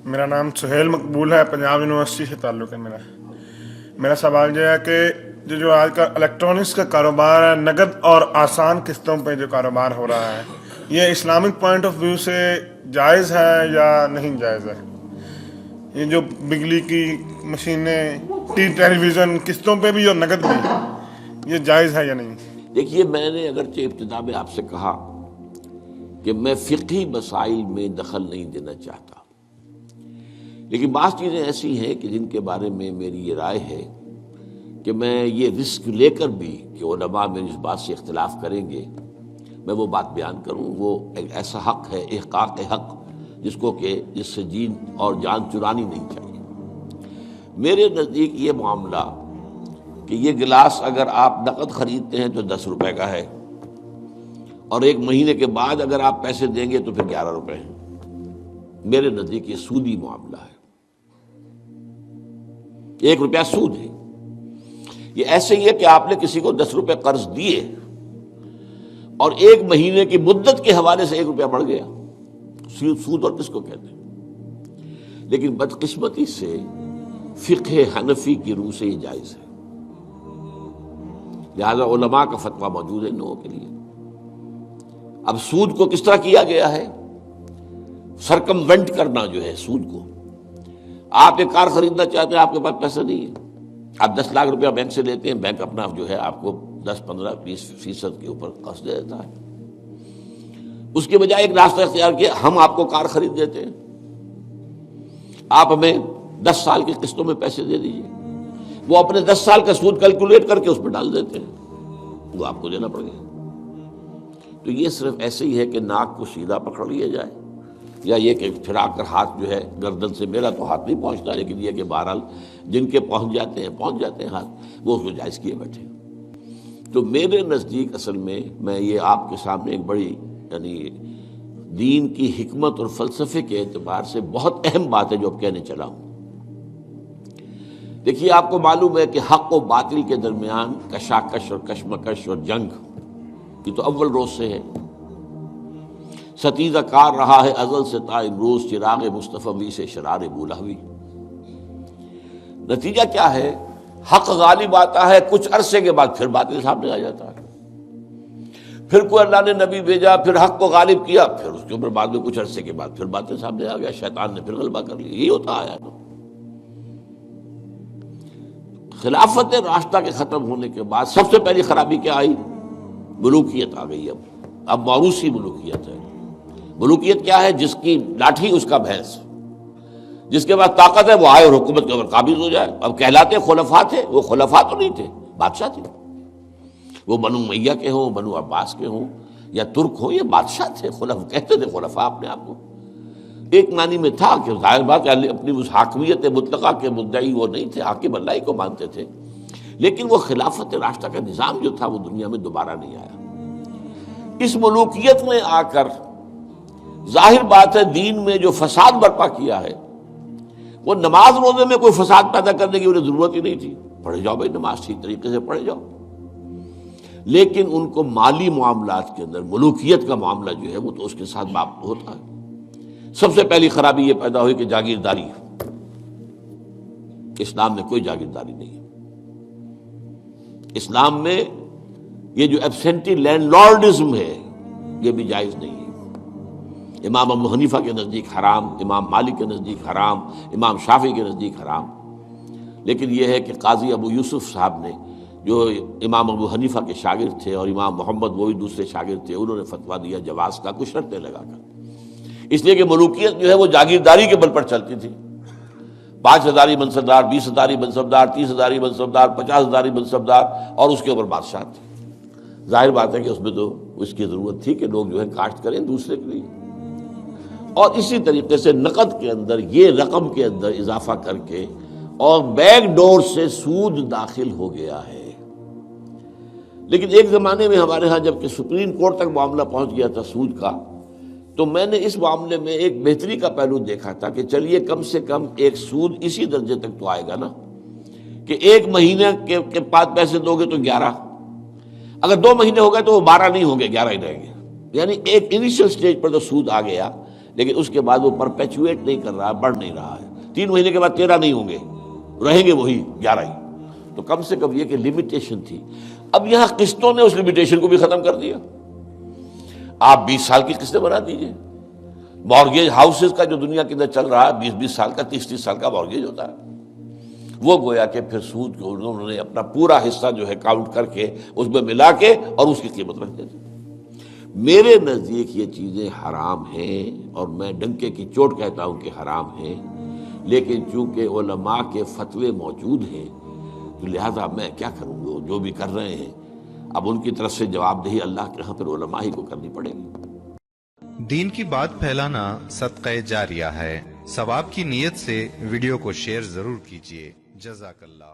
میرا نام سہیل مقبول ہے، پنجاب یونیورسٹی سے تعلق ہے میرا. میرا سوال یہ ہے کہ جو آج کا الیکٹرانکس کا کاروبار ہے، نقد اور آسان قسطوں پہ جو کاروبار ہو رہا ہے، یہ اسلامک پوائنٹ آف ویو سے جائز ہے یا نہیں جائز ہے؟ یہ جو بجلی کی مشینیں، ٹیلی ویژن قسطوں پہ بھی اور نقد بھی، یہ جائز ہے یا نہیں؟ دیکھیے، میں نے اگرچہ ابتدا میں آپ سے کہا کہ میں فقہی مسائل میں دخل نہیں دینا چاہتا، لیکن بعض چیزیں ایسی ہیں کہ جن کے بارے میں میری یہ رائے ہے کہ میں یہ رسک لے کر بھی کہ علماء میری اس بات سے اختلاف کریں گے، میں وہ بات بیان کروں. وہ ایک ایسا حق ہے، احقاق حق، جس کو کہ جس سے جین اور جان چرانی نہیں چاہیے. میرے نزدیک یہ معاملہ کہ یہ گلاس اگر آپ نقد خریدتے ہیں تو 10 روپے کا ہے، اور 1 مہینے کے بعد اگر آپ پیسے دیں گے تو پھر 11 روپے ہیں. میرے نزدیک یہ سودی معاملہ ہے، 1 روپیہ سود ہے. یہ ایسے ہی ہے کہ آپ نے کسی کو 10 روپے قرض دیے اور 1 مہینے کی مدت کے حوالے سے 1 روپیہ بڑھ گیا. سود اور کس کو کہتے ہیں؟ لیکن بدقسمتی سے فقہ حنفی کی روح سے یہ جائز ہے، لہذا علماء کا فتویٰ موجود ہے ان لوگوں کے لیے. اب سود کو کس طرح کیا گیا ہے؟ سرکموینٹ کرنا جو ہے سود کو. آپ ایک کار خریدنا چاہتے ہیں، آپ کے پاس پیسہ نہیں ہے، آپ 10 لاکھ روپیہ بینک سے لیتے ہیں، بینک اپنا جو ہے آپ کو 10 15 20% کے اوپر قرض دے دیتا ہے. اس کے بجائے ایک راستہ اختیار کیا، ہم آپ کو کار خرید دیتے ہیں، آپ ہمیں 10 سال کی قسطوں میں پیسے دے دیجیے. وہ اپنے 10 سال کا سود کیلکولیٹ کر کے اس پہ ڈال دیتے ہیں، وہ آپ کو دینا پڑے گا. تو یہ صرف ایسے ہی ہے کہ ناک کو سیدھا پکڑ لیا جائے، یا یہ کہ پھرا کر ہاتھ جو ہے گردن سے، میرا تو ہاتھ نہیں پہنچتا، لیکن یہ کہ بہرحال جن کے پہنچ جاتے ہیں ہاتھ، وہ اس کو جائز کیے بیٹھے. تو میرے نزدیک اصل میں یہ آپ کے سامنے ایک بڑی یعنی دین کی حکمت اور فلسفے کے اعتبار سے بہت اہم بات ہے جو اب کہنے چلا ہوں. دیکھیے، آپ کو معلوم ہے کہ حق و باطل کے درمیان کشاکش اور کشمکش اور جنگ یہ تو اول روز سے ہے. ستیزہ کار رہا ہے ازل سے تا امروز، چراغ مصطفی سے شرار بولہوی. نتیجہ کیا ہے؟ حق غالب آتا ہے، کچھ عرصے کے بعد پھر باطل سامنے آ جاتا ہے. پھر کوئی اللہ نے نبی بھیجا، پھر حق کو غالب کیا، پھر اس کے اوپر بعد میں کچھ عرصے کے بعد پھر باطل سامنے آ گیا، شیطان نے پھر غلبہ کر لیا. یہی ہوتا آیا نا. خلافت راشدہ کے ختم ہونے کے بعد سب سے پہلی خرابی کیا آئی؟ ملوکیت آ گئی. اب موروثی ملوکیت ہے. ملوکیت کیا ہے؟ جس کی لاٹھی اس کا بھینس، جس کے پاس طاقت ہے وہ آئے اور حکومت کے اوپر قابض ہو جائے. اب کہلاتے خلفاء تھے، وہ خلفاء تو نہیں تھے، بادشاہ تھے. وہ بنو امیہ کے ہوں، بنو عباس کے ہوں یا ترک ہوں، یہ بادشاہ تھے. خلفاء کہتے تھے، خلفاء اپنے آپ کو. ایک معنی میں تھا کہ ظاہر بات اپنی اس حاکمیت مطلقہ کے مدعی وہ نہیں تھے، حاکم اللہ ہی کو مانتے تھے. لیکن وہ خلافت راشدہ کا نظام جو تھا وہ دنیا میں دوبارہ نہیں آیا. اس ملوکیت میں آ کر ظاہر بات ہے دین میں جو فساد برپا کیا ہے، وہ نماز روزے میں کوئی فساد پیدا کرنے کی انہیں ضرورت ہی نہیں تھی. پڑھے جاؤ بھائی، نماز ٹھیک طریقے سے پڑھے جاؤ. لیکن ان کو مالی معاملات کے اندر ملوکیت کا معاملہ جو ہے وہ تو اس کے ساتھ باپ ہوتا ہے. سب سے پہلی خرابی یہ پیدا ہوئی کہ جاگیرداری. اسلام میں کوئی جاگیرداری نہیں ہے. اسلام میں یہ جو ایبسینٹی لینڈ لارڈزم ہے یہ بھی جائز نہیں ہے. امام ابو حنیفہ کے نزدیک حرام، امام مالک کے نزدیک حرام، امام شافعی کے نزدیک حرام. لیکن یہ ہے کہ قاضی ابو یوسف صاحب نے، جو امام ابو حنیفہ کے شاگرد تھے، اور امام محمد وہ بھی دوسرے شاگرد تھے، انہوں نے فتویٰ دیا جواز کا کچھ شرطیں لگا کر. اس لیے کہ ملوکیت جو ہے وہ جاگیرداری کے بل پر چلتی تھی. 5,000 منصبدار، 20,000 منصبدار، 30,000 منصبدار، 50,000 منصبدار، اور اس کے اوپر بادشاہ تھے. ظاہر بات ہے کہ اس میں تو اس کی ضرورت تھی کہ لوگ جو ہے کاشت کریں دوسرے کے لیے. اور اسی طریقے سے نقد کے اندر یہ رقم کے اندر اضافہ کر کے اور بیک ڈور سے سود داخل ہو گیا ہے. لیکن ایک زمانے میں ہمارے ہاں جب کہ سپریم کورٹ تک معاملہ پہنچ گیا تھا سود کا، تو میں نے اس معاملے میں ایک بہتری کا پہلو دیکھا تھا کہ چلیے کم سے کم ایک سود اسی درجے تک تو آئے گا نا کہ 1 مہینے کے بعد پیسے دو گے تو 11، اگر 2 مہینے ہو گئے تو وہ 12 نہیں ہوں گے، 11 ہی رہیں گے. یعنی ایک انیشل سٹیج پر تو سود آ گیا، لیکن اس کے بعد وہ پرپیچویٹ نہیں کر رہا، بڑھ نہیں رہا ہے. 3 مہینے کے بعد 13 نہیں ہوں گے، رہیں گے وہی 11 ہی. تو کم سے کم یہ کہ لمیٹیشن تھی. اب یہاں قسطوں نے اس لمیٹیشن کو بھی ختم کر دیا. آپ 20 سال کی قسطیں بنا دیجئے. مارگیج ہاؤسز کا جو دنیا کے اندر چل رہا ہے 20 سال کا، 30 سال کا مارگیج ہوتا ہے. وہ گویا کہ پھر سود کو انہوں نے اپنا پورا حصہ جو ہے کاؤنٹ کر کے اس میں ملا کے اور اس کی قیمت رکھ دیتے. میرے نزدیک یہ چیزیں حرام ہیں، اور میں ڈنکے کی چوٹ کہتا ہوں کہ حرام ہیں. لیکن چونکہ علماء کے فتوے موجود ہیں تو لہذا میں کیا کروں گا، جو بھی کر رہے ہیں اب ان کی طرف سے جواب دہی اللہ کے ہاں پھر علماء ہی کو کرنی پڑے گی. دین کی بات پھیلانا صدقہ جاریہ ہے. ثواب کی نیت سے ویڈیو کو شیئر ضرور کیجیے. جزاک اللہ.